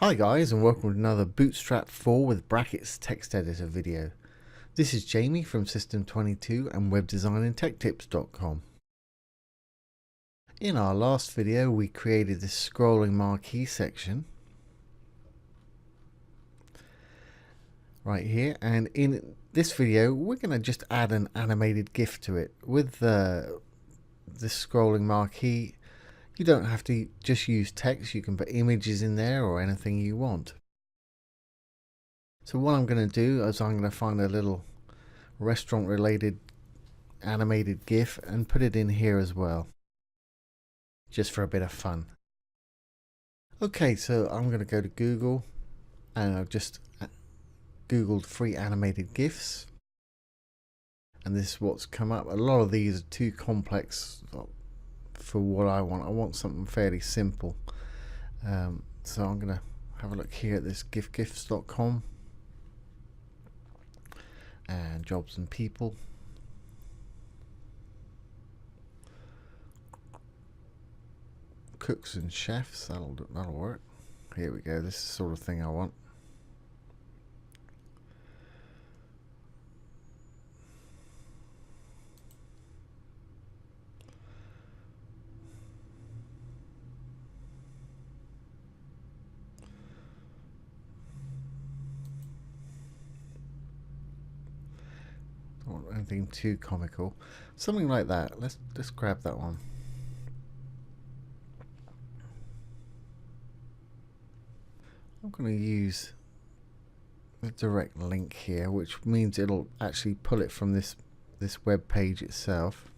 Hi guys, and welcome to another Bootstrap 4 with brackets text editor video. This is Jamie from System22 and webdesignandtechtips.com. In our last video we created this scrolling marquee section right here, and in this video we're going to just add an animated GIF to it. With this scrolling marquee, you don't have to just use text, you can put images in there or anything you want. So what I'm going to do is I'm going to find a little restaurant related animated GIF and put it in here as well, just for a bit of fun. Okay, so I'm going to go to Google and I've just Googled free animated GIFs, and this is what's come up. A lot of these are too complex for what I want. I want something fairly simple. So I'm going to have a look here at this gifs.com and jobs and people. Cooks and chefs, that'll work. Here we go, this is the sort of thing I want. Don't want anything too comical. Something like that. Let's grab that one. I'm going to use the direct link here, which means it'll actually pull it from this web page itself.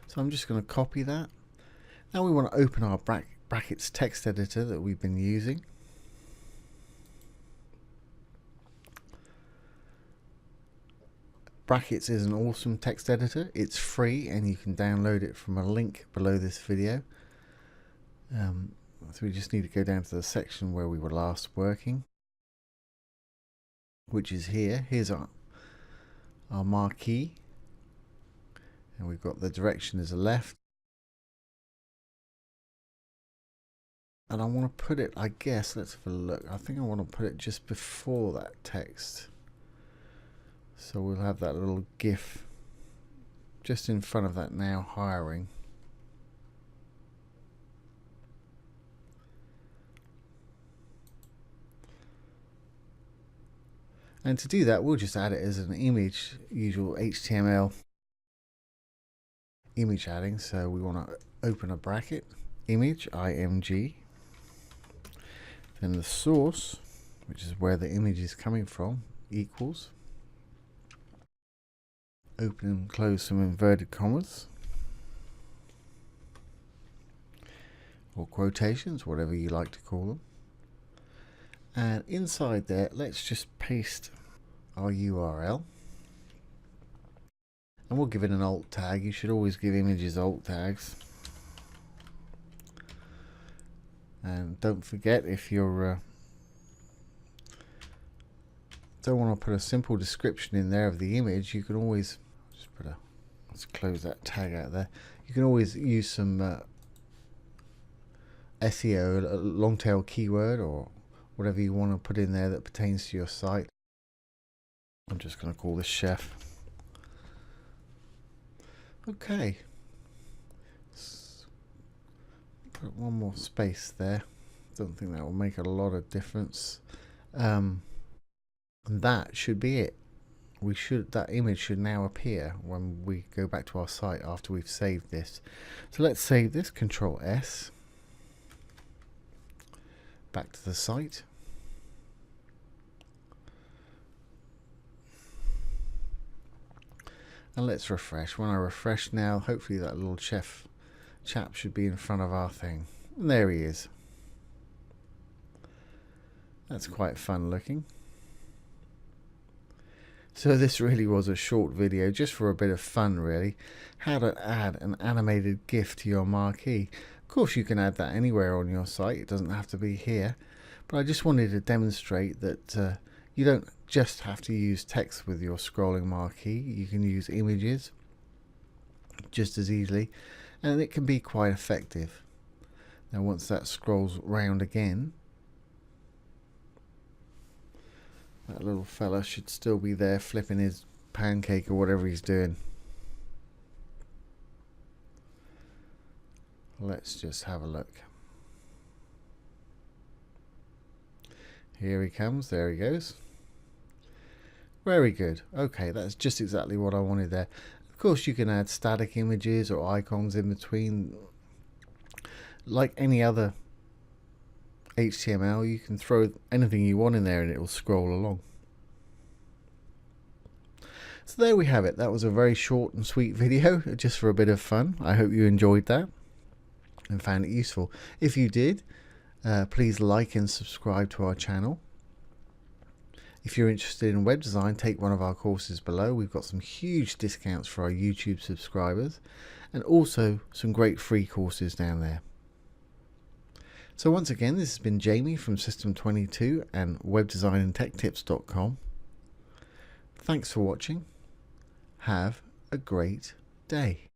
So I'm just going to copy that. Now we want to open our brackets text editor that we've been using. Brackets is an awesome text editor. It's free and you can download it from a link below this video. So we just need to go down to the section where we were last working, which is here. Here's our marquee, and we've got the direction is left, and I want to put it, I guess, let's have a look. I think I want to put it just before that text. So we'll have that little GIF just in front of that now hiring. And to do that, we'll just add it as an image, usual HTML image adding. So we want to open a bracket, image, img, then the source, which is where the image is coming from, equals. Open and close some inverted commas or quotations, whatever you like to call them. And inside there, let's just paste our URL. And we'll give it an alt tag. You should always give images alt tags. And don't forget, if you're don't want to put a simple description in there of the image, you can always just put a, let's close that tag out there. You can always use some SEO, a long tail keyword, or whatever you want to put in there that pertains to your site. I'm just going to call this chef. Okay. Put one more space there. Don't think that will make a lot of difference. And that should be it. That image should now appear when we go back to our site after we've saved this. So let's save this, Control S. Back to the site. And let's refresh. When I refresh now, hopefully that little chef chap should be in front of our thing. And there he is. That's quite fun looking. So this really was a short video, just for a bit of fun really. How to add an animated GIF to your marquee. Of course you can add that anywhere on your site, it doesn't have to be here. But I just wanted to demonstrate that you don't just have to use text with your scrolling marquee. You can use images just as easily, and it can be quite effective. Now once that scrolls round again, that little fella should still be there flipping his pancake or whatever he's doing. Let's just have a look. Here he comes, there he goes. Very good. Okay, that's just exactly what I wanted there. Of course you can add static images or icons in between. Like any other HTML, you can throw anything you want in there and it will scroll along. So there we have it. That was a very short and sweet video just for a bit of fun. I hope you enjoyed that and found it useful. If you did, please like and subscribe to our channel. If you're interested in web design, take one of our courses below. We've got some huge discounts for our YouTube subscribers and also some great free courses down there. So once again, this has been Jamie from System22 and webdesignandtechtips.com. Thanks for watching. Have a great day.